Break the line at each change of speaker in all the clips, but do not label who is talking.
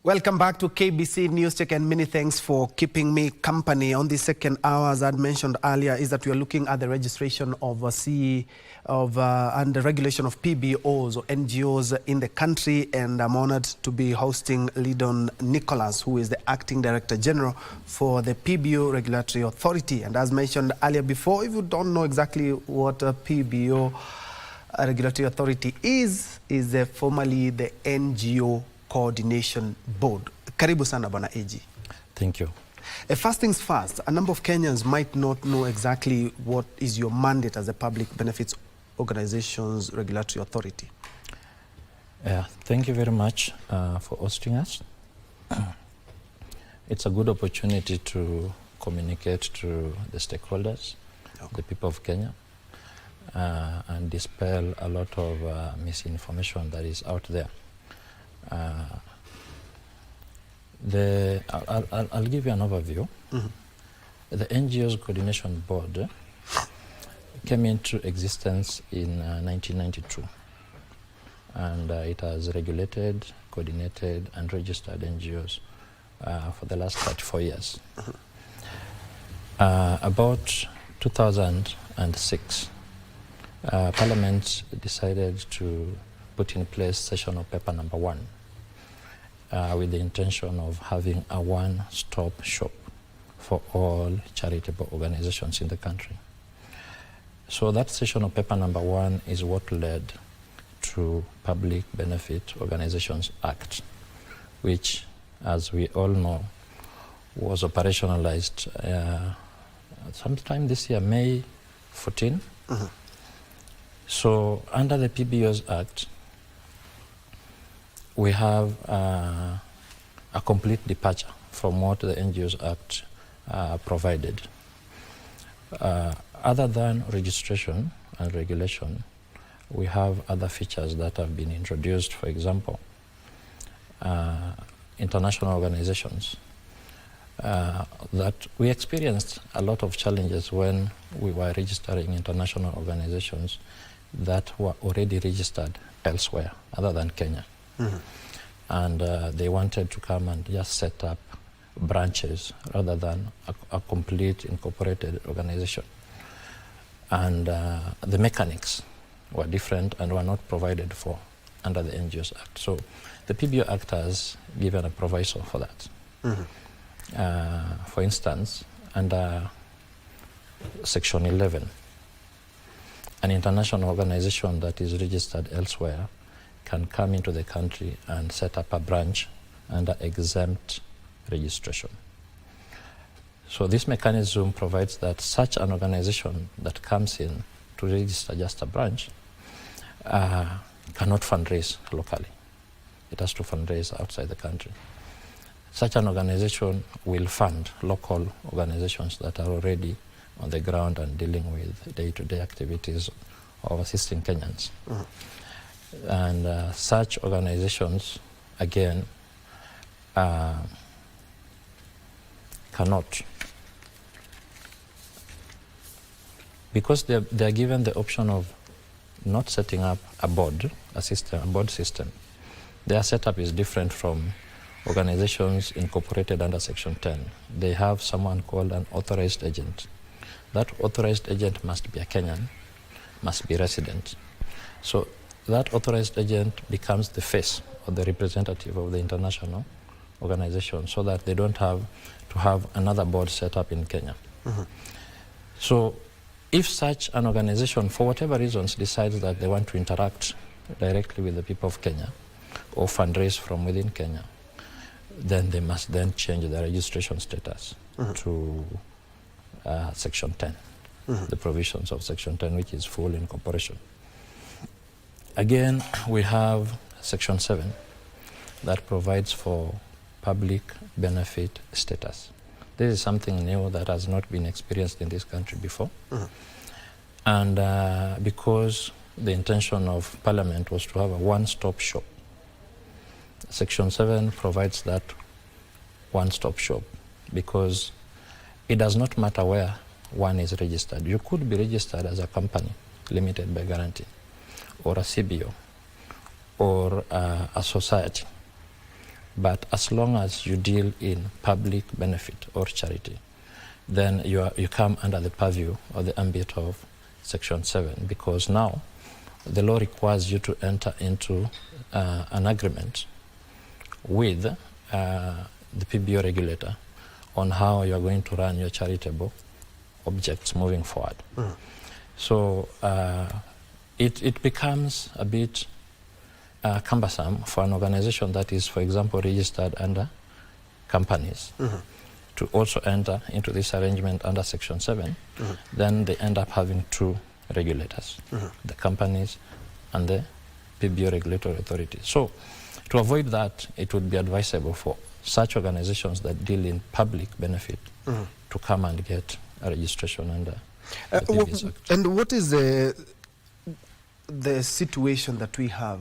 Welcome back to KBC News Check, and many thanks for keeping me company. On the second hour, as I had mentioned earlier, is that we are looking at the registration of and the regulation of PBOs or NGOs in the country, and I'm honored to be hosting Lidon Nicholas, who is the Acting Director General for the PBO Regulatory Authority. And as mentioned earlier before, if you don't know exactly what a PBO Regulatory Authority is formerly the NGO Coordination Board. Karibu sana Bwana AG.
Thank you.
First things first, a number of Kenyans might not know exactly what is your mandate as a Public Benefits Organizations Regulatory Authority.
Thank you very much for hosting us. It's a good opportunity to communicate to the stakeholders, the people of Kenya, and dispel a lot of misinformation that is out there. I'll give you an overview. The NGOs Coordination Board came into existence in 1992, and it has regulated, coordinated, and registered NGOs for the last 34 years. About 2006, Parliament decided to put in place session of paper number 1 with the intention of having a one-stop shop for all charitable organizations in the country. So that session of paper number 1 is what led to Public Benefit Organizations Act, which, as we all know, was operationalized sometime this year, May 14. So under the PBOs Act, we have a complete departure from what the NGOs Act provided. Other than registration and regulation, we have other features that have been introduced. For example, international organizations. That we experienced a lot of challenges when we were registering international organizations that were already registered elsewhere other than Kenya. And they wanted to come and just set up branches rather than a complete incorporated organization. And the mechanics were different and were not provided for under the NGOs Act. So the PBO Act has given a proviso for that. For instance, under Section 11, an international organization that is registered elsewhere can come into the country and set up a branch under exempt registration. So this mechanism provides that such an organization that comes in to register just a branch cannot fundraise locally. It has to fundraise outside the country. Such an organization will fund local organizations that are already on the ground and dealing with day-to-day activities of assisting Kenyans. And such organizations, again, cannot, because they are given the option of not setting up a board, a board system. Their setup is different from organizations incorporated under Section 10. They have someone called an authorized agent. That authorized agent must be a Kenyan, must be resident. So that authorized agent becomes the face or the representative of the international organization, so that they don't have to have another board set up in Kenya. So if such an organization, for whatever reasons, decides that they want to interact directly with the people of Kenya or fundraise from within Kenya, then they must then change their registration status to Section 10, the provisions of Section 10, which is full incorporation. Again, we have Section 7 that provides for public benefit status. This is something new that has not been experienced in this country before. And because the intention of Parliament was to have a one-stop shop, Section 7 provides that one-stop shop, because it does not matter where one is registered. You could be registered as a company, limited by guarantee, or a CBO, or a society, But as long as you deal in public benefit or charity, then you come under the purview or the ambit of Section 7, because now the law requires you to enter into an agreement with the PBO regulator on how you are going to run your charitable objects moving forward. So it becomes a bit cumbersome for an organization that is, for example, registered under companies to also enter into this arrangement under Section 7. Then they end up having two regulators, the companies and the PBO regulatory authority. So to avoid that, it would be advisable for such organizations that deal in public benefit to come and get a registration under the PBOs Act.
And what is the situation that we have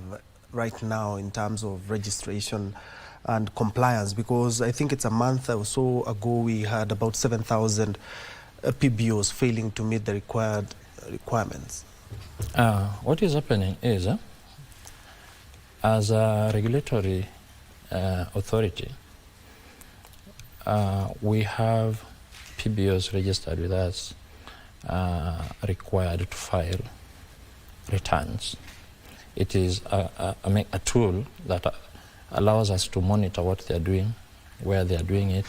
right now in terms of registration and compliance? Because I think it's a month or so ago we had about 7,000 PBOs failing to meet the requirements.
What is happening is, as a regulatory authority, we have PBOs registered with us required to file returns. It is a tool that allows us to monitor what they are doing, where they are doing it,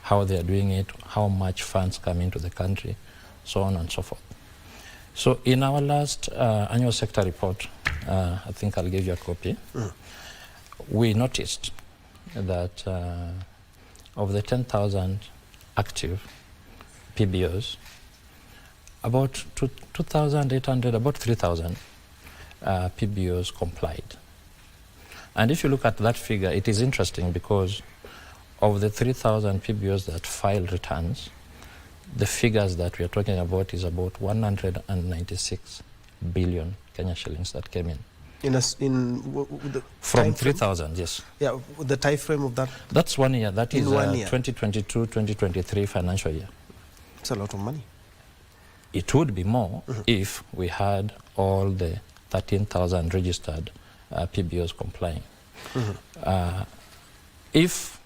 how they are doing it, how much funds come into the country, so on and so forth. So in our last annual sector report, I think I'll give you a copy, we noticed that of the 10,000 active PBOs, about 2,800, about 3,000 PBOs complied. And if you look at that figure, it is interesting because of the 3,000 PBOs that filed returns, the figures that we are talking about is about 196 billion Kenya shillings that came in. From 3,000, yes.
Yeah, the time frame of that?
That's 1 year. That is
1 year.
2022-2023 financial year.
It's a lot of money.
It would be more if we had all the 13,000 registered PBOs complying. If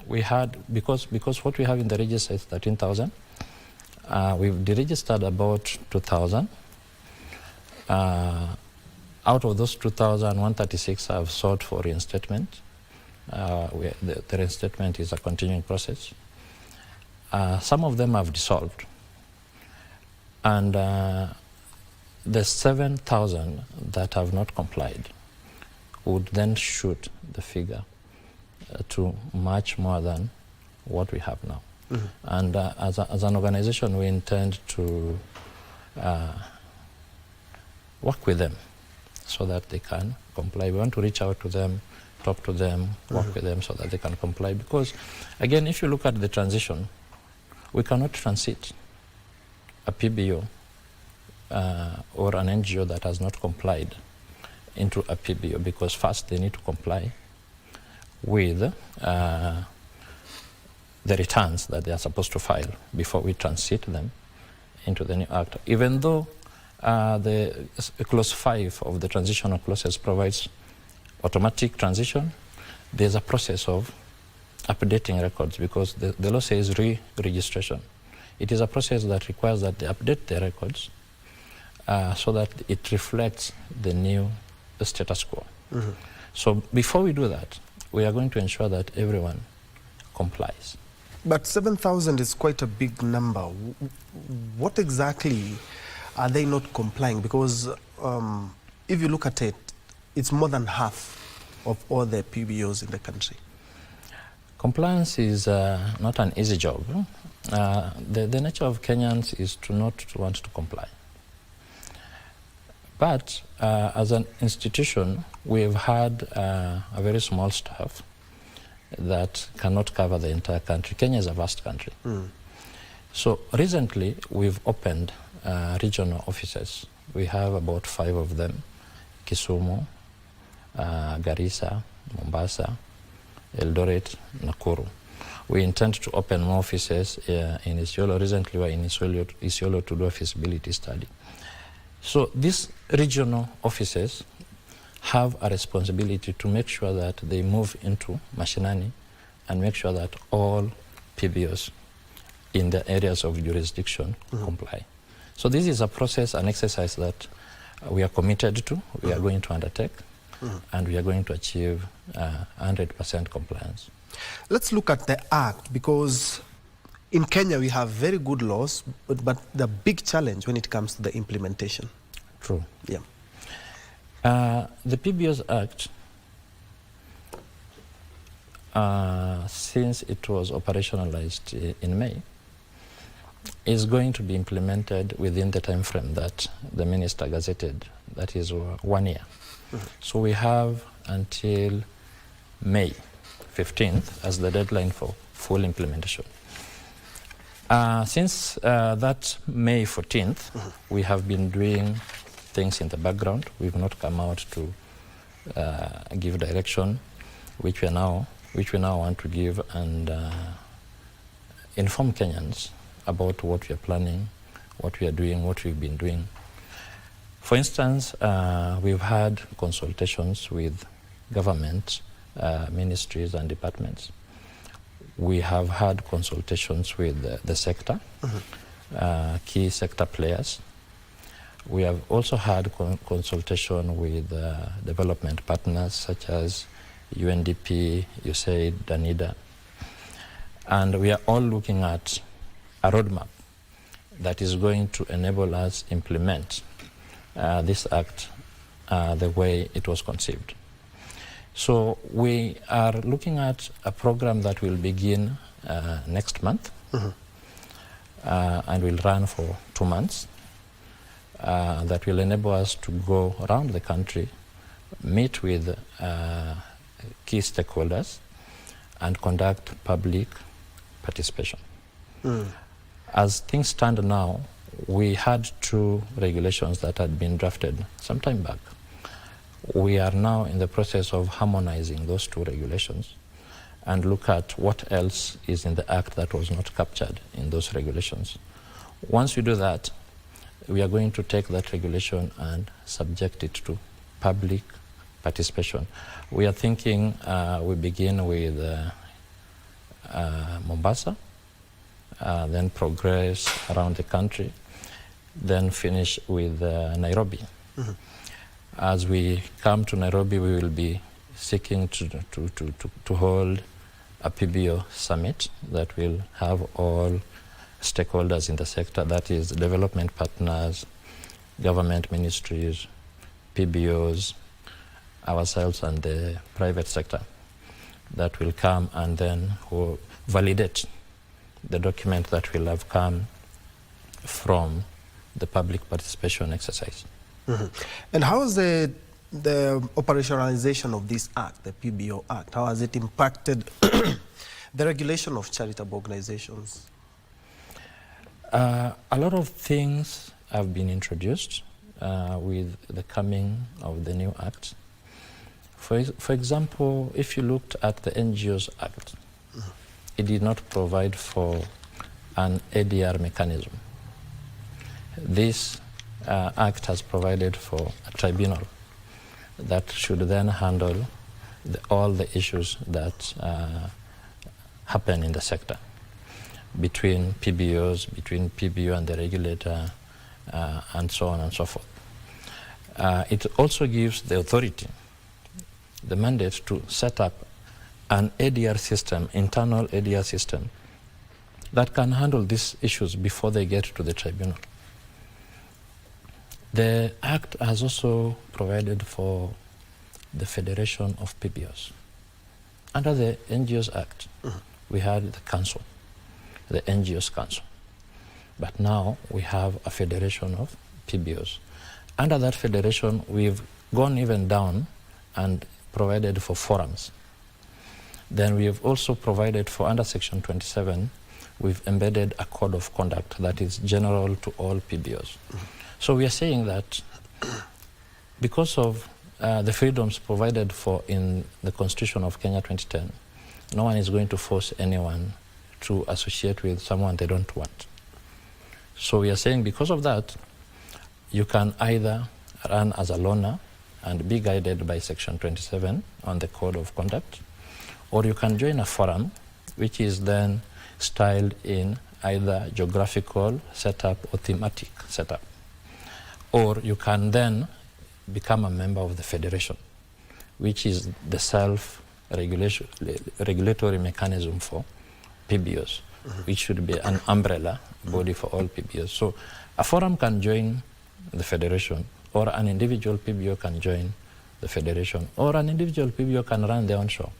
we had, because what we have in the register is 13,000, we've deregistered about 2,000. Out of those 2,000, 136 have sought for reinstatement. The reinstatement is a continuing process. Some of them have dissolved. And the 7,000 that have not complied would then shoot the figure to much more than what we have now. And as an organization, we intend to work with them so that they can comply. We want to reach out to them, talk to them, work with them so that they can comply. Because, again, if you look at the transition, we cannot transit a PBO or an NGO that has not complied into a PBO, because first they need to comply with the returns that they are supposed to file before we transit them into the new act. Even though the clause 5 of the transitional clauses provides automatic transition, there's a process of updating records, because the law says re-registration. It is a process that requires that they update their records so that it reflects the status quo. So before we do that, we are going to ensure that everyone complies.
But 7,000 is quite a big number. What exactly are they not complying? Because if you look at it, it's more than half of all the PBOs in the country.
Compliance is not an easy job. The nature of Kenyans is to not want to comply. But as an institution, we've had a very small staff that cannot cover the entire country. Kenya is a vast country. So recently, we've opened regional offices. We have about 5 of them: Kisumu, Garissa, Mombasa, Eldoret, Nakuru. We intend to open more offices in Isiolo. Recently, we're in Isiolo to do a feasibility study. So these regional offices have a responsibility to make sure that they move into mashinani and make sure that all PBOs in the areas of jurisdiction comply. So this is a process, an exercise that we are committed to, we are going to undertake, and we are going to achieve 100% compliance.
Let's look at the Act, because in Kenya we have very good laws, but the big challenge when it comes to the implementation.
True.
Yeah.
The PBOs Act, since it was operationalized in May, is going to be implemented within the time frame that the minister gazetted, that is 1 year. So we have until May 15th as the deadline for full implementation. Since that May 14th, we have been doing things in the background. We've not come out to give direction, which we now want to give and inform Kenyans about what we are planning, what we are doing, what we've been doing. For instance, we've had consultations with government ministries and departments. We have had consultations with the sector, key sector players. We have also had consultation with development partners such as UNDP, USAID, DANIDA. And we are all looking at a roadmap that is going to enable us implement this act the way it was conceived. So we are looking at a program that will begin next month and will run for 2 months. That will enable us to go around the country, meet with key stakeholders, and conduct public participation. As things stand now, we had 2 regulations that had been drafted some time back. We are now in the process of harmonizing those 2 regulations and look at what else is in the Act that was not captured in those regulations. Once we do that, we are going to take that regulation and subject it to public participation. We are thinking we begin with Mombasa, then progress around the country, then finish with Nairobi. As we come to Nairobi, we will be seeking to hold a PBO summit that will have all stakeholders in the sector, that is development partners, government ministries, PBOs, ourselves and the private sector, that will come and then validate the document that will have come from the public participation exercise.
And how is the operationalization of this Act, the PBO Act, how has it impacted the regulation of charitable organizations?
A lot of things have been introduced with the coming of the new Act. For example, if you looked at the NGOs Act, it did not provide for an ADR mechanism. This Act has provided for a tribunal that should then handle all the issues that happen in the sector between PBOs, between PBO and the regulator, and so on and so forth. It also gives the authority the mandate to set up an ADR system, internal ADR system, that can handle these issues before they get to the tribunal. The Act has also provided for the Federation of PBOs. Under the NGOs Act, we had the council, the NGOs Council. But now we have a Federation of PBOs. Under that federation, we've gone even down and provided for forums. Then we have also provided for, under Section 27, we've embedded a code of conduct that is general to all PBOs. So we are saying that because of the freedoms provided for in the Constitution of Kenya 2010, no one is going to force anyone to associate with someone they don't want. So we are saying because of that, you can either run as a loner and be guided by Section 27 on the Code of Conduct, or you can join a forum which is then styled in either geographical setup or thematic setup. Or you can then become a member of the federation, which is the self-regulatory mechanism for PBOs, which should be an umbrella body for all PBOs. So a forum can join the federation, or an individual PBO can join the federation, or an individual PBO can run their own show.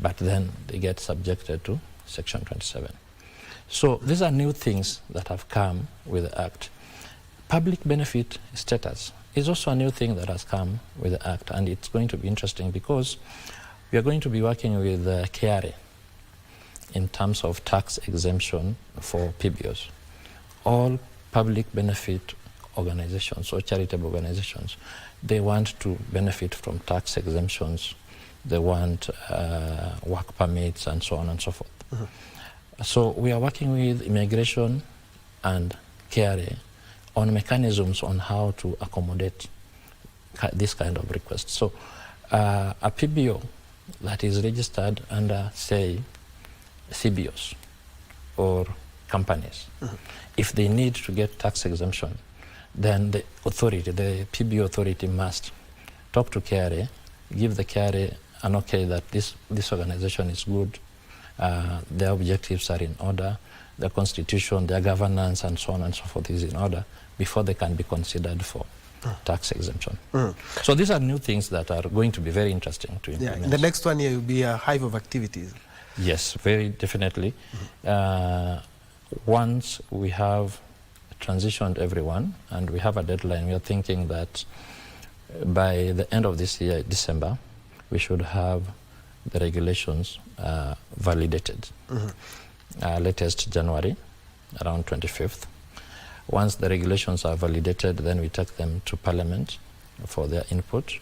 But then they get subjected to Section 27. So these are new things that have come with the Act. Public benefit status is also a new thing that has come with the Act, and it's going to be interesting because we are going to be working with KRA in terms of tax exemption for PBOs. All public benefit organizations or charitable organizations, they want to benefit from tax exemptions. They want work permits and so on and so forth. So we are working with immigration and KRA on mechanisms on how to accommodate this kind of request. So a PBO that is registered under, say, CBOs or companies, if they need to get tax exemption, then the authority, the PBO authority, must talk to KRA, give the KRA an okay that this organization is good, their objectives are in order, their constitution, their governance, and so on and so forth is in order before they can be considered for tax exemption. So these are new things that are going to be very interesting to implement.
Yeah, the next one here will be a hive of activities.
Yes, very definitely. Once we have transitioned everyone and we have a deadline, we are thinking that by the end of this year, December, we should have the regulations validated. Latest January, around 25th. Once the regulations are validated, then we take them to Parliament for their input.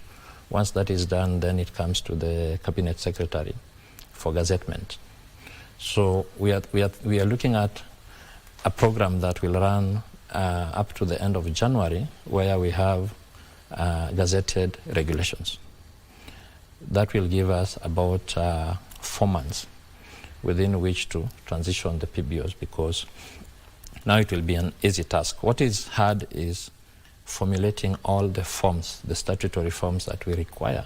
Once that is done, then it comes to the Cabinet Secretary for gazettement. So we are looking at a program that will run up to the end of January, where we have gazetted regulations. That will give us about 4 months within which to transition the PBOs, because now it will be an easy task. What is hard is formulating all the forms, the statutory forms that we require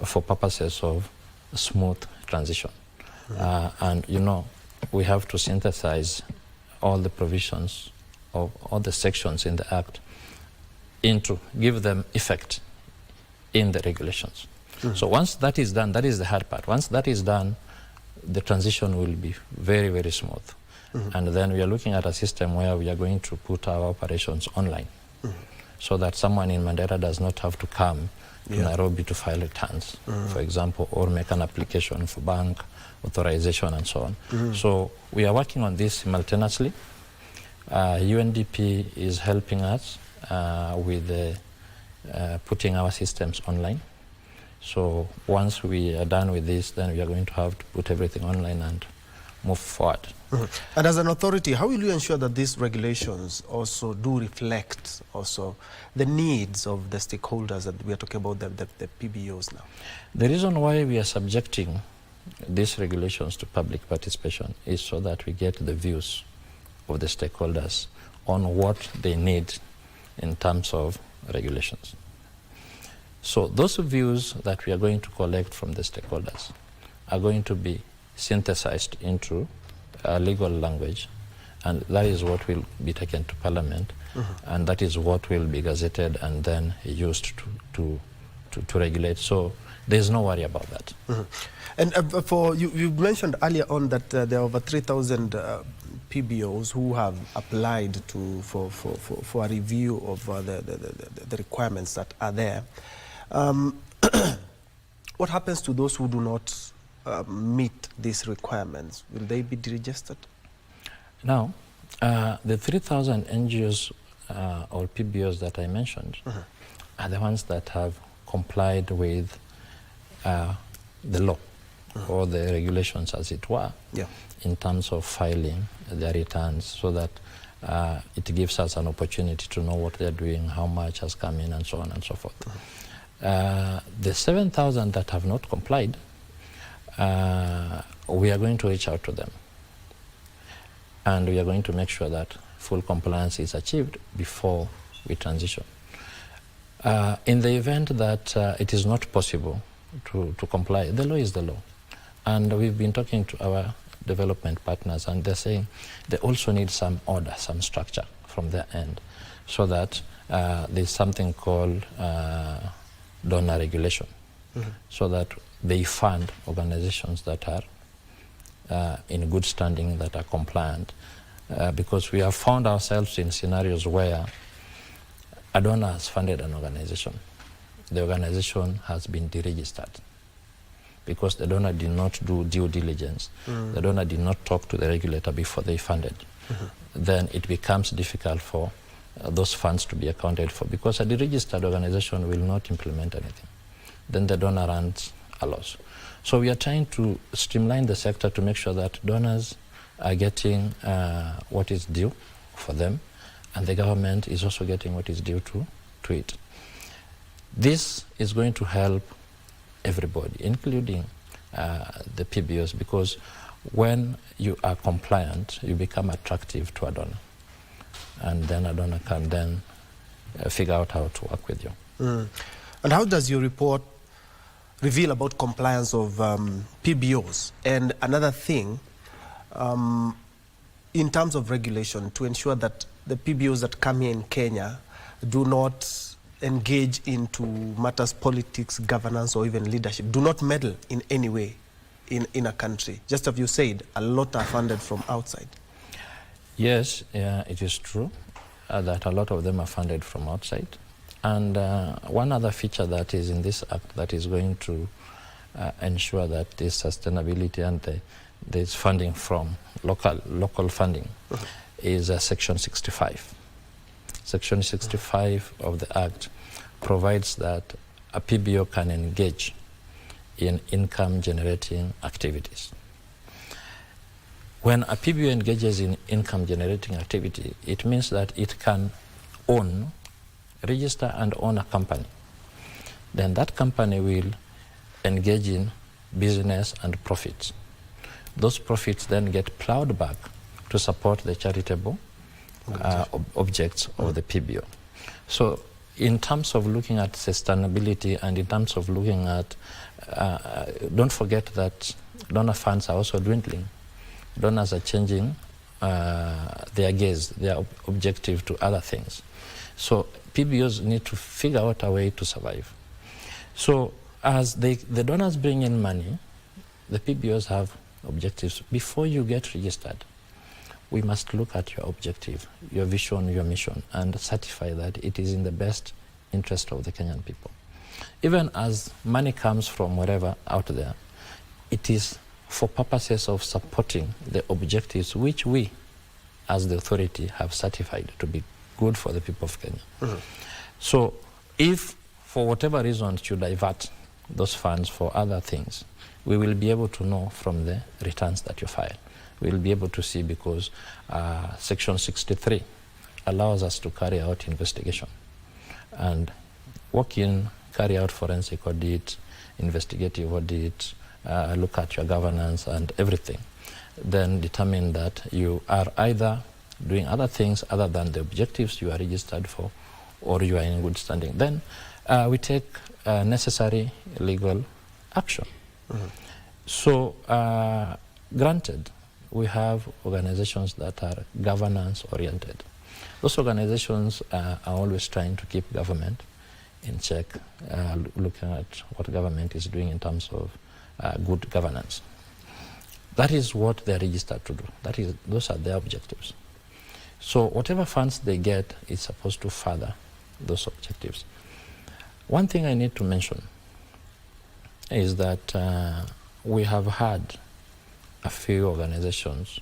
for purposes of a smooth transition. And you know, we have to synthesize all the provisions of all the sections in the Act into, give them effect in the regulations. So once that is done, that is the hard part. Once that is done, the transition will be very, very smooth. And then we are looking at a system where we are going to put our operations online, so that someone in Mandera does not have to come to Nairobi to file returns, for example, or make an application for bank authorization and so on. So we are working on this simultaneously. UNDP is helping us with putting our systems online. So once we are done with this, then we are going to have to put everything online and move forward.
And as an authority, how will you ensure that these regulations also do reflect also the needs of the stakeholders that we are talking about, the PBOs now?
The reason why we are subjecting these regulations to public participation is so that we get the views of the stakeholders on what they need in terms of regulations. So those views that we are going to collect from the stakeholders are going to be synthesized into legal language, and that is what will be taken to Parliament, and that is what will be gazetted and then used to regulate. So there's no worry about that.
And for you mentioned earlier on that there are over 3,000 PBOs who have applied for a review of the requirements that are there. What happens to those who do not meet these requirements? Will they be deregistered?
Now, the 3,000 NGOs or PBOs that I mentioned are the ones that have complied with the law or the regulations, as it were, in terms of filing their returns, so that it gives us an opportunity to know what they're doing, how much has come in, and so on and so forth. The 7,000 that have not complied, we are going to reach out to them. And we are going to make sure that full compliance is achieved before we transition. In the event that it is not possible to comply, the law is the law. And we've been talking to our development partners, and they're saying they also need some order, some structure from their end, so that there's something called donor regulation, so that they fund organizations that are in good standing, that are compliant, because we have found ourselves in scenarios where a donor has funded an organization. The organization has been deregistered because the donor did not do due diligence. The donor did not talk to the regulator before they funded. Then it becomes difficult for those funds to be accounted for, because a deregistered organization will not implement anything. Then the donor runs a loss. So we are trying to streamline the sector to make sure that donors are getting what is due for them, and the government is also getting what is due to it. This is going to help everybody, including the PBOs, because when you are compliant, you become attractive to a donor. And then a donor can then figure out how to work with you.
And how does your report reveal about compliance of PBOs? And another thing, in terms of regulation, to ensure that the PBOs that come here in Kenya do not engage into matters, politics, governance, or even leadership, do not meddle in any way in a country. Just as you said, a lot are funded from outside.
Yes, it is true that a lot of them are funded from outside. And one other feature that is in this act that is going to ensure that this sustainability and this funding from local funding is Section 65. Section 65 of the Act provides that a PBO can engage in income-generating activities. When a PBO engages in income-generating activity, it means that it can register and own a company. Then that company will engage in business and profits. Those profits then get plowed back to support the charitable objects of the PBO. So in terms of looking at sustainability and in terms of looking at, don't forget that donor funds are also dwindling. Donors are changing their gaze, their objective to other things. So PBOs need to figure out a way to survive. So as the donors bring in money, the PBOs have objectives. Before you get registered, we must look at your objective, your vision, your mission, and certify that it is in the best interest of the Kenyan people. Even as money comes from wherever out there, it is for purposes of supporting the objectives which we, as the authority, have certified to be good for the people of Kenya. So if, for whatever reasons, you divert those funds for other things, we will be able to know from the returns that you file. We will be able to see, because Section 63 allows us to carry out investigation and carry out forensic audit, investigative audit, look at your governance and everything, then determine that you are either doing other things other than the objectives you are registered for, or you are in good standing. Then we take necessary legal action. So granted, we have organizations that are governance oriented. Those organizations are always trying to keep government in check, looking at what government is doing in terms of good governance. That is what they're registered to do. Those are their objectives. So whatever funds they get is supposed to further those objectives. One thing I need to mention is that we have had a few organizations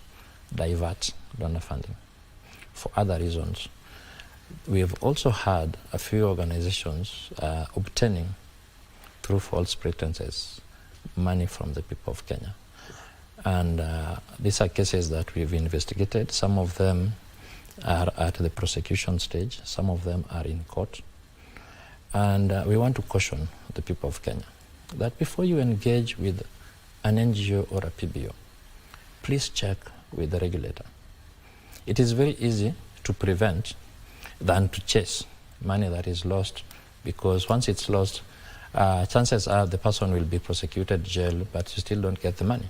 divert donor funding for other reasons. We have also had a few organizations obtaining, through false pretenses, money from the people of Kenya. And these are cases that we've investigated. Some of them are at the prosecution stage. Some of them are in court. And we want to caution the people of Kenya that before you engage with an NGO or a PBO, please check with the regulator. It is very easy to prevent than to chase money that is lost, because once it's lost, chances are the person will be prosecuted, jailed, but you still don't get the money.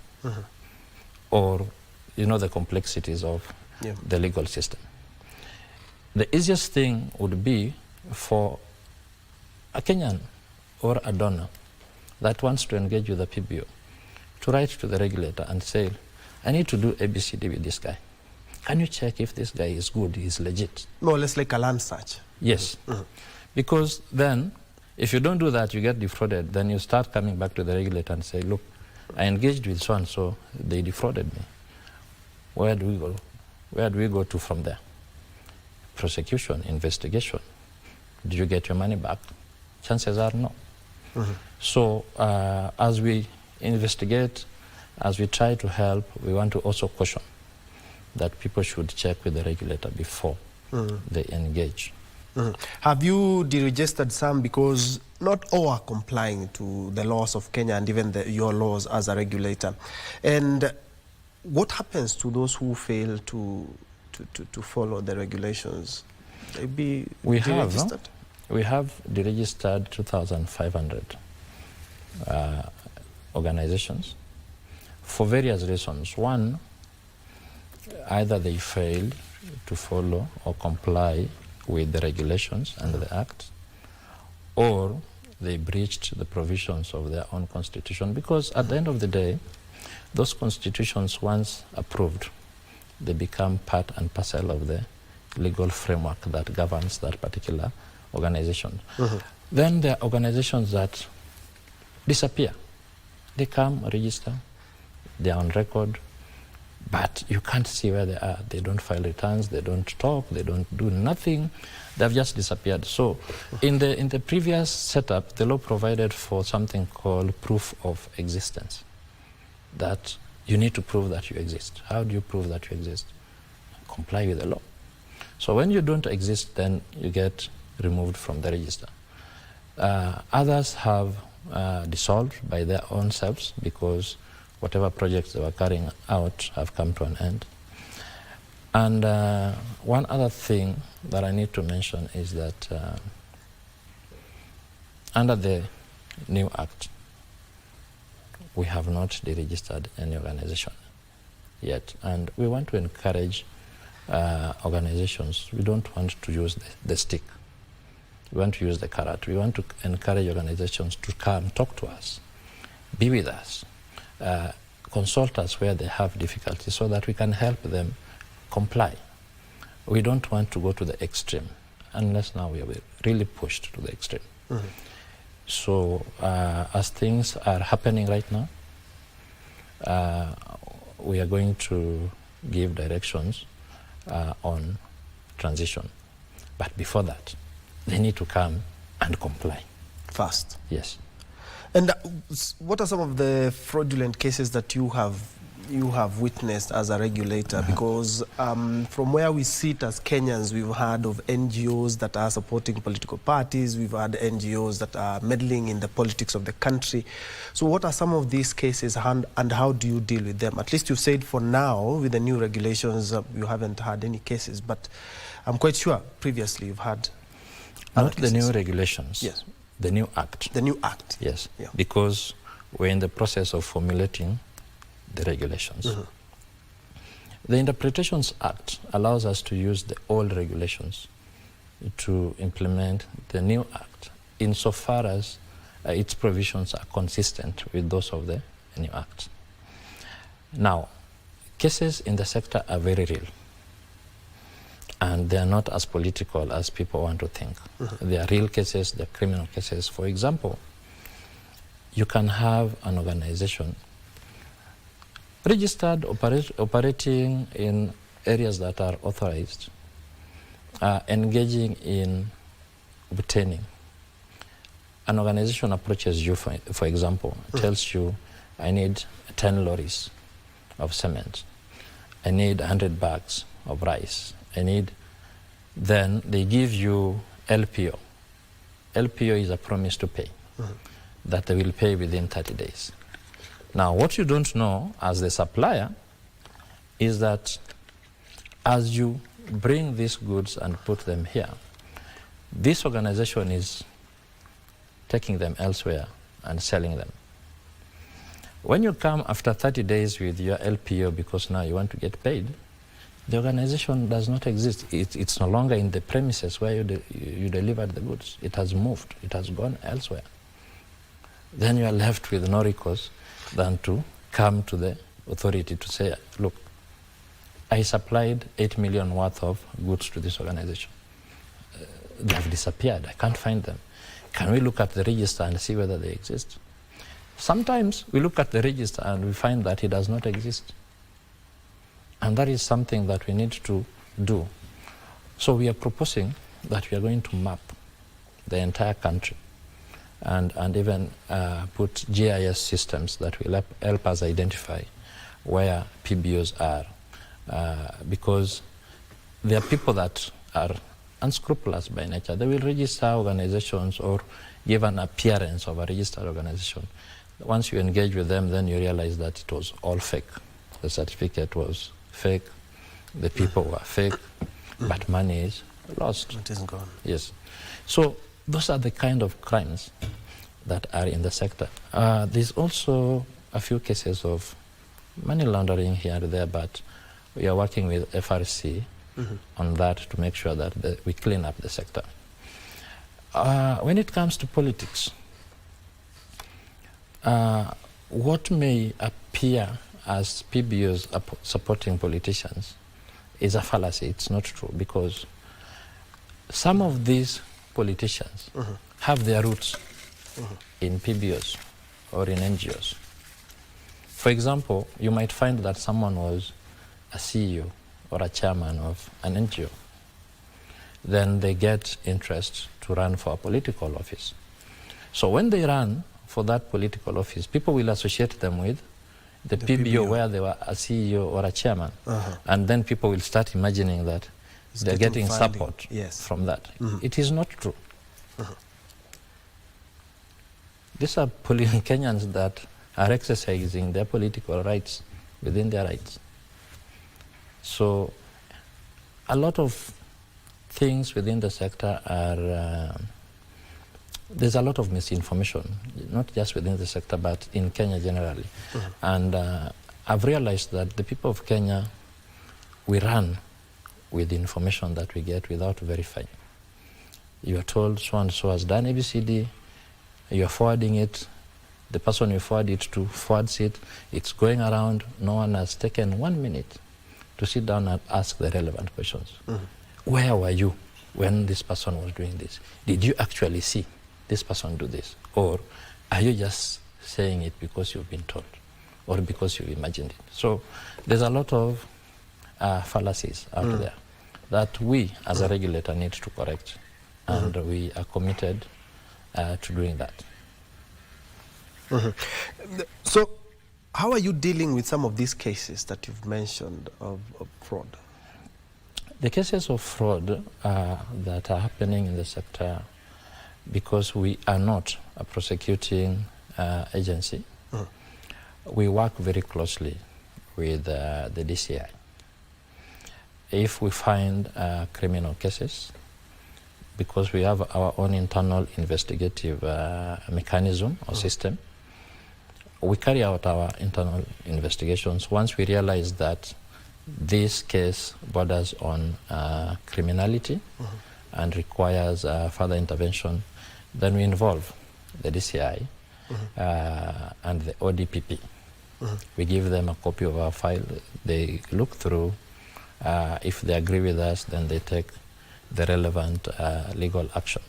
Or, you know, the complexities of the legal system. The easiest thing would be for a Kenyan or a donor that wants to engage with a PBO to write to the regulator and say, I need to do ABCD with this guy. Can you check if this guy is good, he's legit?
More or less like a land search.
Yes. Because then, if you don't do that, you get defrauded. Then you start coming back to the regulator and say, look, I engaged with so-and-so, they defrauded me. Where do we go? Where do we go to from there? Prosecution, investigation. Did you get your money back? Chances are no. So as we investigate, as we try to help, we want to also caution that people should check with the regulator before they engage.
Have you deregistered some, because not all are complying to the laws of Kenya and even your laws as a regulator? And what happens to those who fail to follow the regulations? Maybe
we have deregistered 2,500 organizations for various reasons. One, either they failed to follow or comply with the regulations under the Act, or they breached the provisions of their own constitution, because at the end of the day, those constitutions, once approved, they become part and parcel of the legal framework that governs that particular organization. Then there are organizations that disappear. They come, register, they are on record, but you can't see where they are. They don't file returns, they don't talk, they don't do nothing. They've just disappeared. So in the previous setup, the law provided for something called proof of existence, that you need to prove that you exist. How do you prove that you exist? Comply with the law. So when you don't exist, then you get removed from the register. Others have dissolved by their own selves, because whatever projects they were carrying out have come to an end. And one other thing that I need to mention is that under the new Act, we have not deregistered any organization yet. And we want to encourage organizations. We don't want to use the stick. We want to use the carrot. We want to encourage organizations to come talk to us, be with us, consult us where they have difficulty, so that we can help them comply. We don't want to go to the extreme, unless now we are really pushed to the extreme. So as things are happening right now, we are going to give directions on transition. But before that, they need to come and comply.
Fast.
Yes.
And what are some of the fraudulent cases that you have witnessed as a regulator? Because from where we sit as Kenyans, we've heard of NGOs that are supporting political parties. We've had NGOs that are meddling in the politics of the country. So what are some of these cases, and how do you deal with them? At least you've said for now, with the new regulations, you haven't had any cases. But I'm quite sure previously you've had
not the new regulations.
Yes.
The new Act.
The new Act.
Yes.
Yeah.
Because we're in the process of formulating the regulations. The Interpretations Act allows us to use the old regulations to implement the new Act, insofar as its provisions are consistent with those of the new Act. Now, cases in the sector are very real, and they are not as political as people want to think. They are real cases, they are criminal cases. For example, you can have an organization registered, operating in areas that are authorized, engaging in obtaining. An organization approaches you, for example, tells you, I need 10 lorries of cement, I need 100 bags of rice, I need, then they give you LPO, LPO is a promise to pay, that they will pay within 30 days. Now, what you don't know as the supplier is that as you bring these goods and put them here, this organization is taking them elsewhere and selling them. When you come after 30 days with your LPO because now you want to get paid, the organization does not exist. It's no longer in the premises where you delivered the goods. It has moved. It has gone elsewhere. Then you are left with no recourse than to come to the authority to say, look, I supplied 8 million worth of goods to this organization. They have disappeared. I can't find them. Can we look at the register and see whether they exist? Sometimes we look at the register and we find that it does not exist. And that is something that we need to do. So we are proposing that we are going to map the entire country and even put GIS systems that will help us identify where PBOs are. Because there are people that are unscrupulous by nature. They will register organizations or give an appearance of a registered organization. Once you engage with them, then you realize that it was all fake. The certificate was fake, the people were fake, but money is lost.
It is gone.
Yes. So those are the kind of crimes that are in the sector. There's also a few cases of money laundering here and there, but we are working with FRC on that to make sure that we clean up the sector. When it comes to politics, what may appear as PBOs supporting politicians is a fallacy. It's not true, because some of these politicians have their roots in PBOs or in NGOs. For example, you might find that someone was a CEO or a chairman of an NGO. Then they get interest to run for a political office. So when they run for that political office, people will associate them with the PBO where they were a CEO or a chairman. And then people will start imagining that they're getting support from that. It is not true. These are Kenyans that are exercising their political rights within their rights. So a lot of things within the sector are, there's a lot of misinformation, not just within the sector, but in Kenya generally. And I've realized that the people of Kenya, we run with the information that we get without verifying. You are told so-and-so has done ABCD, you are forwarding it, the person you forward it to forwards it, it's going around, no one has taken 1 minute to sit down and ask the relevant questions. Where were you when this person was doing this? Did you actually see this person do this? Or are you just saying it because you've been told or because you've imagined it? So there's a lot of fallacies out there that we as a regulator need to correct, and we are committed to doing that.
So how are you dealing with some of these cases that you've mentioned of fraud?
The cases of fraud that are happening in the sector, because we are not a prosecuting agency, we work very closely with the DCI. If we find criminal cases, because we have our own internal investigative mechanism or system, we carry out our internal investigations. Once we realize that this case borders on criminality and requires further intervention, then we involve the DCI and the ODPP. We give them a copy of our file. They look through. If they agree with us, then they take the relevant legal action.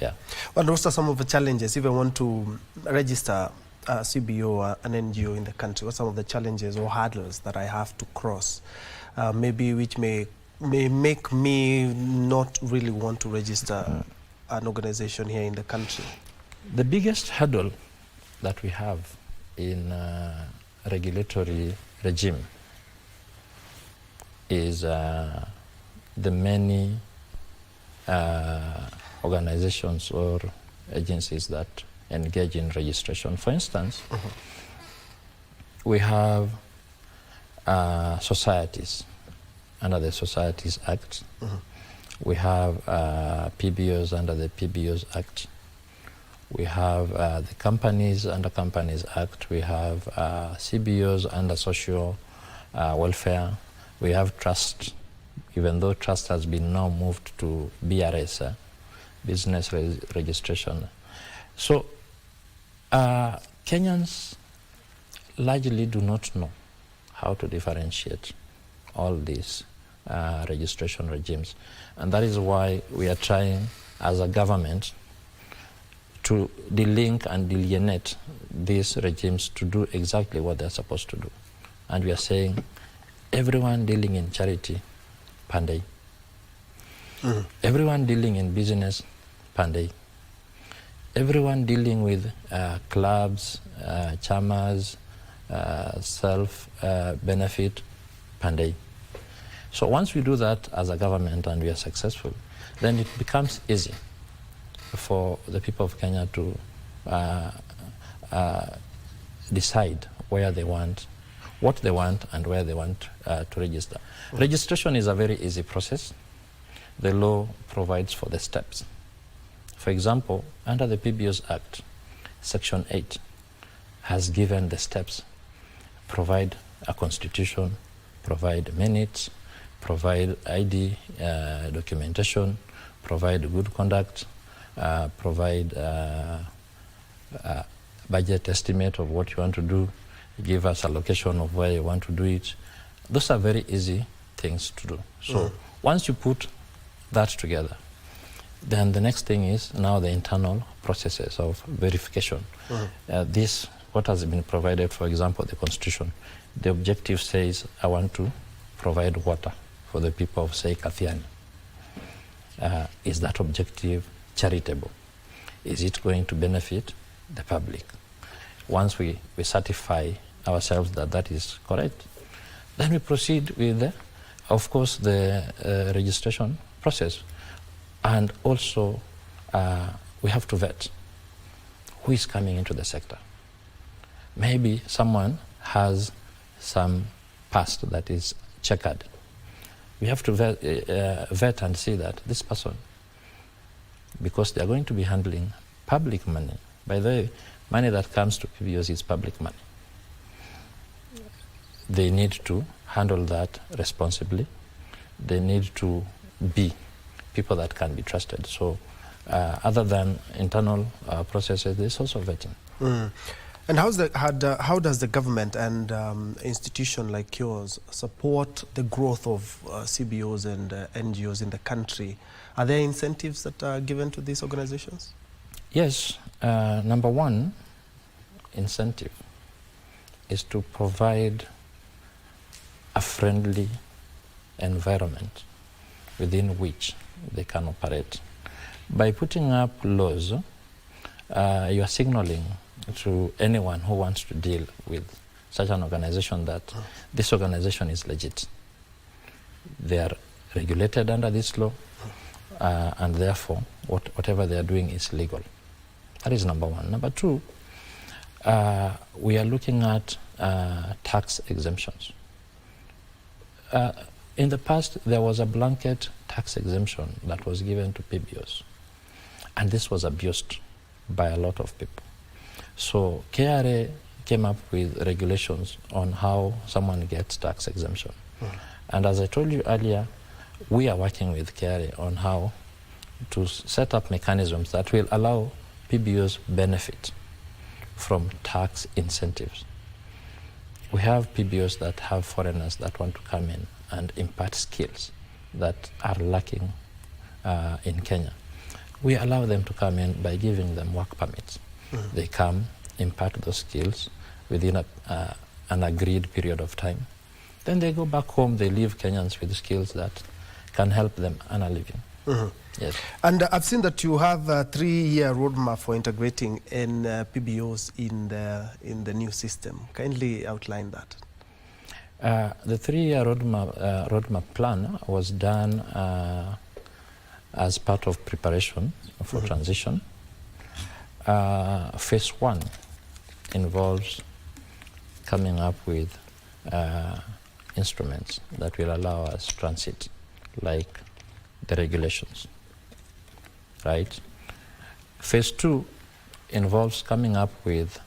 Yeah.
Well, those are some of the challenges if I want to register a CBO or an NGO in the country. What are some of the challenges or hurdles that I have to cross, maybe which may make me not really want to register an organization here in the country?
The biggest hurdle that we have in regulatory regime is the many organizations or agencies that engage in registration. For instance, we have societies under the Societies Act. We have PBOs under the PBOs Act. We have the Companies under Companies Act. We have CBOs under Social Welfare. We have trust, even though trust has been now moved to BRS, Business Registration. So Kenyans largely do not know how to differentiate all these registration regimes. And that is why we are trying as a government to delink and delineate these regimes to do exactly what they're supposed to do. And we are saying everyone dealing in charity, Pandey. Everyone dealing in business, Pandey. Everyone dealing with clubs, chamas, self-benefit, Pandey. So once we do that as a government and we are successful, then it becomes easy for the people of Kenya to decide where they want, what they want, and where they want to register. Registration is a very easy process. The law provides for the steps. For example, under the PBOs Act, Section 8 has given the steps: provide a constitution, provide minutes, provide ID documentation, provide good conduct, provide budget estimate of what you want to do, give us a location of where you want to do it. Those are very easy things to do. So once you put that together, then the next thing is now the internal processes of verification. This, what has been provided, for example, the Constitution, the objective says, I want to provide water for the people of, say, Kathiani. Is that objective charitable? Is it going to benefit the public? Once we certify ourselves that that is correct, then we proceed with, of course, the registration process. And also, we have to vet who is coming into the sector. Maybe someone has some past that is checkered. We have to vet and see that this person, because they are going to be handling public money. By the way, money that comes to PBOs is public money. They need to handle that responsibly. They need to be people that can be trusted. So other than internal processes, there's also vetting.
And how does the government and institution like yours support the growth of CBOs and NGOs in the country? Are there incentives that are given to these organizations?
Yes. Number one incentive is to provide a friendly environment within which they can operate. By putting up laws, you are signaling to anyone who wants to deal with such an organization that this organization is legit. They are regulated under this law, and therefore whatever they are doing is legal. That is number one. Number two, we are looking at tax exemptions. In the past, there was a blanket tax exemption that was given to PBOs, and this was abused by a lot of people. So KRA came up with regulations on how someone gets tax exemption. And as I told you earlier, we are working with KRA on how to set up mechanisms that will allow PBOs benefit from tax incentives. We have PBOs that have foreigners that want to come in and impart skills that are lacking in Kenya. We allow them to come in by giving them work permits. They come, impart those skills within an agreed period of time. Then they go back home, they leave Kenyans with skills that can help them earn a living. Yes. And
I've seen that you have a 3-year roadmap for integrating in PBOs in the new system. Kindly outline that.
The 3-year roadmap plan was done as part of preparation for transition. Phase 1 involves coming up with instruments that will allow us transit, like the regulations, right? Phase 2 involves coming up with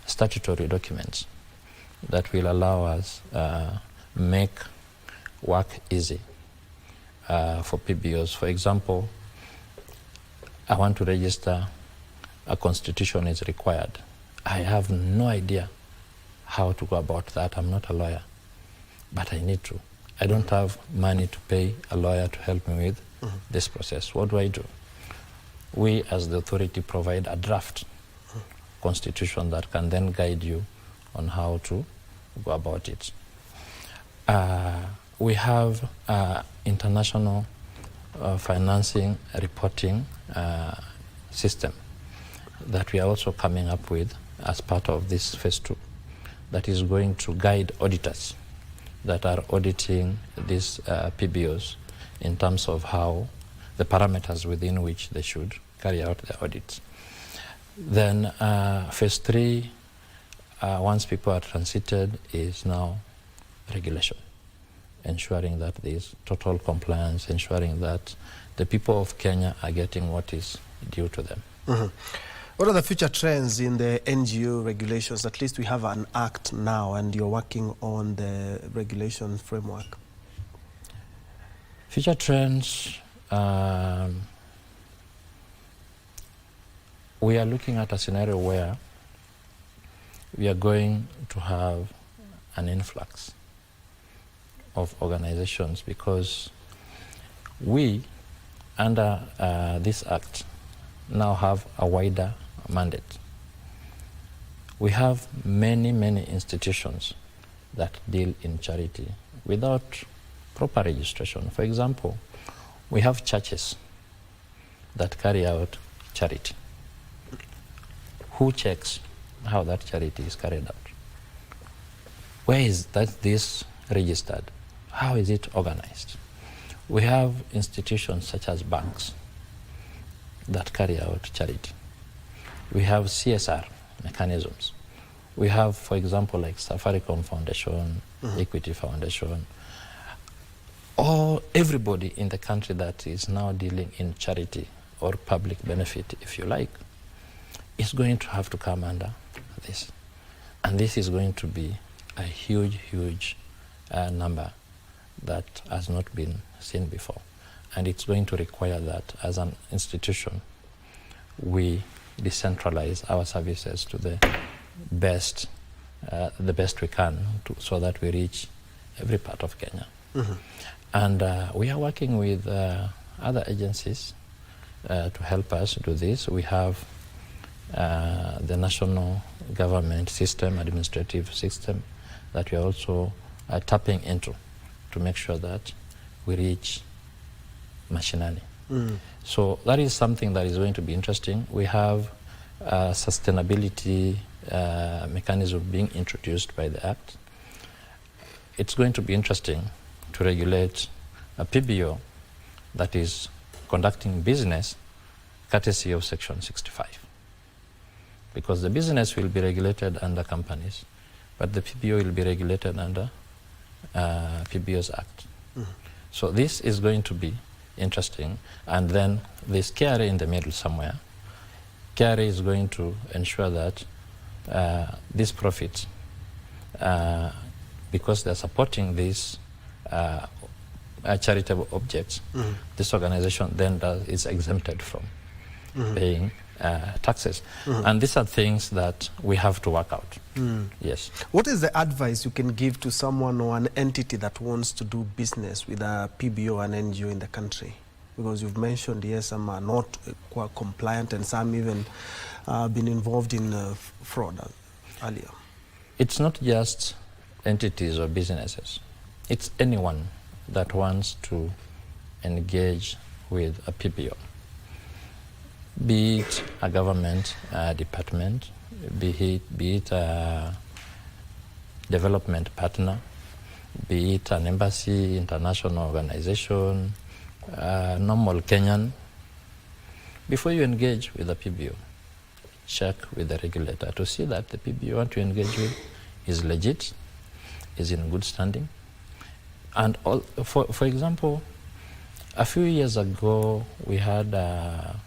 statutory documents that will allow us make work easy for PBOs. For example, I want to register, a constitution is required. I have no idea how to go about that. I'm not a lawyer, but I need to. I don't have money to pay a lawyer to help me with this process. What do? We, as the authority, provide a draft constitution that can then guide you on how to go about it. We have international financing reporting system that we are also coming up with as part of this phase 2, that is going to guide auditors that are auditing these PBOs in terms of how the parameters within which they should carry out the audits. Then phase 3, once people are transited, is now regulation, ensuring that there is total compliance, ensuring that the people of Kenya are getting what is due to them.
What are the future trends in the NGO regulations? At least we have an act now, and you're working on the regulation framework.
Future trends, we are looking at a scenario where we are going to have an influx of organizations, because we, under this act, now have a wider mandate. We have many, many institutions that deal in charity without proper registration. For example, we have churches that carry out charity. Who checks how that charity is carried out? Where is this registered? How is it organized? We have institutions such as banks that carry out charity. We have CSR mechanisms. We have, for example, like Safaricom Foundation, Equity Foundation, or everybody in the country that is now dealing in charity or public benefit, if you like, is going to have to come under this. And this is going to be a huge, huge number that has not been seen before. And it's going to require that as an institution, we decentralize our services to the best we can, so that we reach every part of Kenya. And we are working with other agencies to help us do this. We have the national government system, administrative system, that we are also tapping into to make sure that we reach mashinani. So that is something that is going to be interesting. We have sustainability mechanism being introduced by the Act. It's going to be interesting to regulate a PBO that is conducting business courtesy of Section 65. Because the business will be regulated under companies, but the PBO will be regulated under PBOs Act. So this is going to be interesting. And then there's KRA in the middle somewhere. KRA is going to ensure that these profits, because they're supporting these charitable objects, this organization then is exempted from paying taxes. And these are things that we have to work out. Yes.
What is the advice you can give to someone or an entity that wants to do business with a PBO and NGO in the country? Because you've mentioned, yes, some are not quite compliant, and some even been involved in fraud earlier.
It's not just entities or businesses. It's anyone that wants to engage with a PBO. Be it a government department, be it a development partner, be it an embassy, international organization, normal Kenyan, before you engage with the PBO, check with the regulator to see that the PBO you want to engage with is legit, is in good standing. And for example, a few years ago, we had a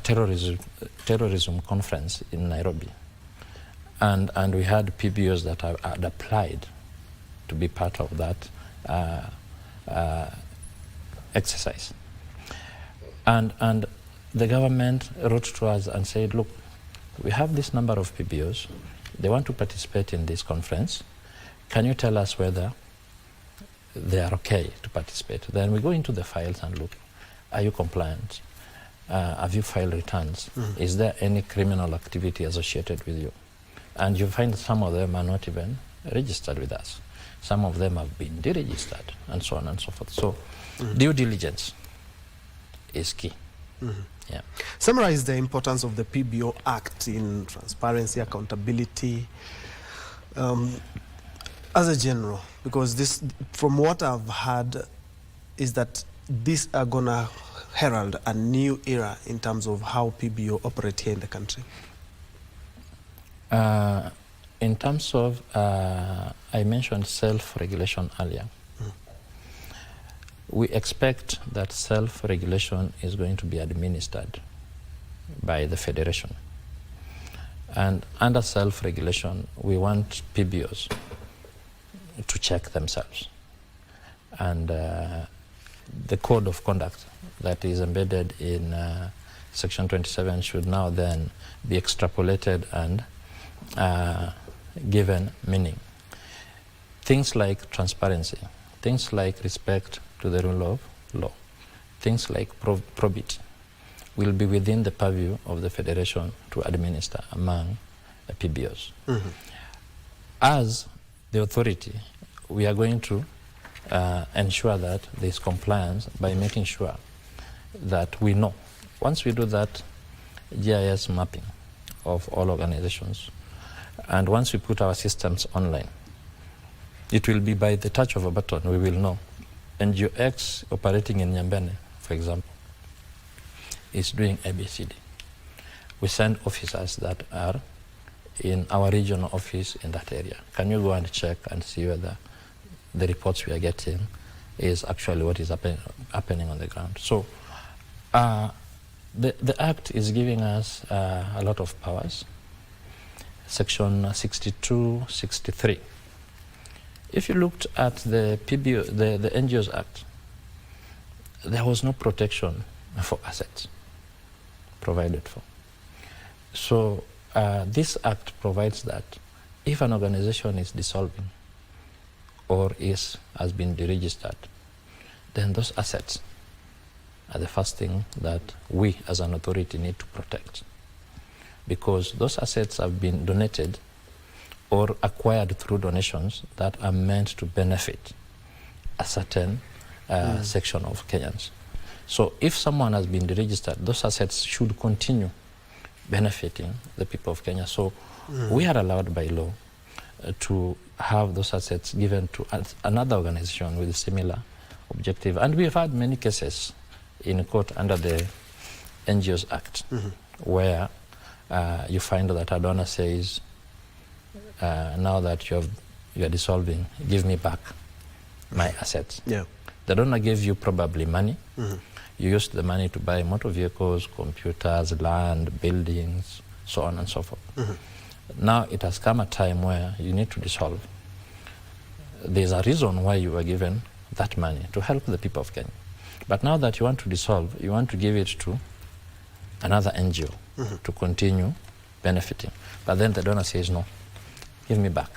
terrorism conference in Nairobi. And we had PBOs that had applied to be part of that exercise. And the government wrote to us and said, look, we have this number of PBOs. They want to participate in this conference. Can you tell us whether they are okay to participate? Then we go into the files and look, are you compliant? Have you filed returns? Is there any criminal activity associated with you? And you find some of them are not even registered with us. Some of them have been deregistered, and so on and so forth. So due diligence is key. Yeah.
Summarize the importance of the PBO Act in transparency, accountability, as a general, because this, from what I've heard, is that these are gonna herald a new era in terms of how PBO operate here in the country.
In terms of, I mentioned self-regulation earlier. We expect that self-regulation is going to be administered by the Federation. And under self-regulation, we want PBOs to check themselves. And the code of conduct that is embedded in Section 27 should now then be extrapolated and given meaning. Things like transparency, things like respect to the rule of law, things like probity will be within the purview of the Federation to administer among the PBOs. As the authority, we are going to ensure that there is compliance by making sure that we know. Once we do that GIS mapping of all organizations, and once we put our systems online, it will be by the touch of a button, we will know. NGO X operating in Nyambene, for example, is doing ABCD. We send officers that are in our regional office in that area. Can you go and check and see whether the reports we are getting is actually what is happening on the ground? So the Act is giving us a lot of powers. Section 62, 63. If you looked at the PBO, the NGOs Act, there was no protection for assets provided for. So this Act provides that if an organization is dissolving or has been deregistered, then those assets are the first thing that we as an authority need to protect, because those assets have been donated or acquired through donations that are meant to benefit a certain section of Kenyans. So if someone has been deregistered, those assets should continue benefiting the people of Kenya. So we are allowed by law to have those assets given to another organization with a similar objective. And we have had many cases in court under the NGOs Act where you find that a donor says, now that you are dissolving, give me back my assets. Yeah. The donor gave you probably money. You used the money to buy motor vehicles, computers, land, buildings, so on and so forth. Now it has come a time where you need to dissolve. There's a reason why you were given that money, to help the people of Kenya. But now that you want to dissolve, you want to give it to another NGO to continue benefiting. But then the donor says, no, give me back.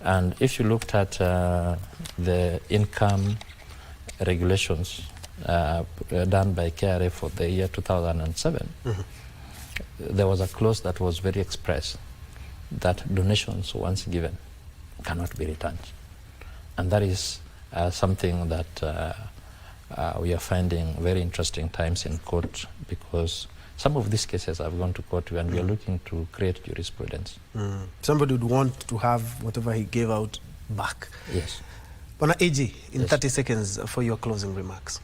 And if you looked at the income regulations done by KRA for the year 2007, there was a clause that was very express that donations once given cannot be returned. And that is something that we are finding very interesting times in court, because some of these cases have gone to court and we are looking to create jurisprudence.
Somebody would want to have whatever he gave out back.
Yes.
Bwana AG, in
Yes.
30 seconds for your closing remarks.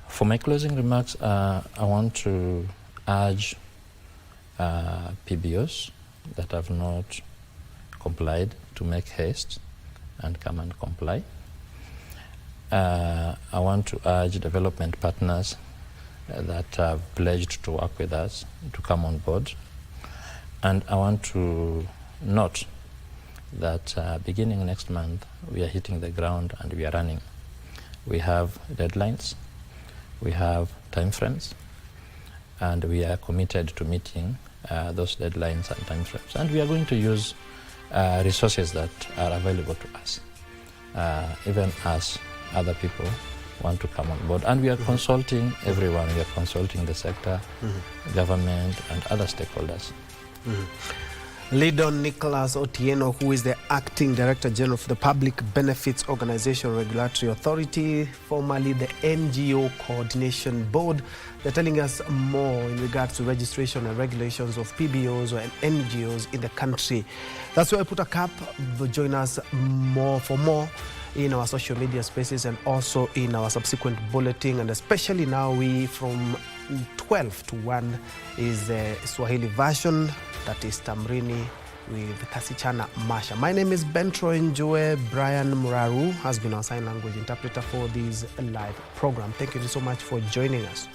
For my closing remarks, I want to urge PBOs that have not complied to make haste and come and comply. I want to urge development partners that have pledged to work with us to come on board. And I want to note that beginning next month, we are hitting the ground and we are running. We have deadlines, we have timeframes, and we are committed to meeting those deadlines and timeframes. And we are going to use resources that are available to us, even as other people want to come on board. And we are consulting everyone. We are consulting the sector, government, and other stakeholders.
Lidon Nicholas Otieno, who is the Acting Director General for the Public Benefits Organization Regulatory Authority, formerly the NGO Coordination Board. They're telling us more in regards to registration and regulations of PBOs or NGOs in the country. That's where I put a cap. Join us for more in our social media spaces and also in our subsequent bulletin, and especially now from 12 to 1 is the Swahili version, that is Tamrini with Kasichana Masha. My name is Bentro Njue. Brian Muraru has been our sign language interpreter for this live program. Thank you so much for joining us.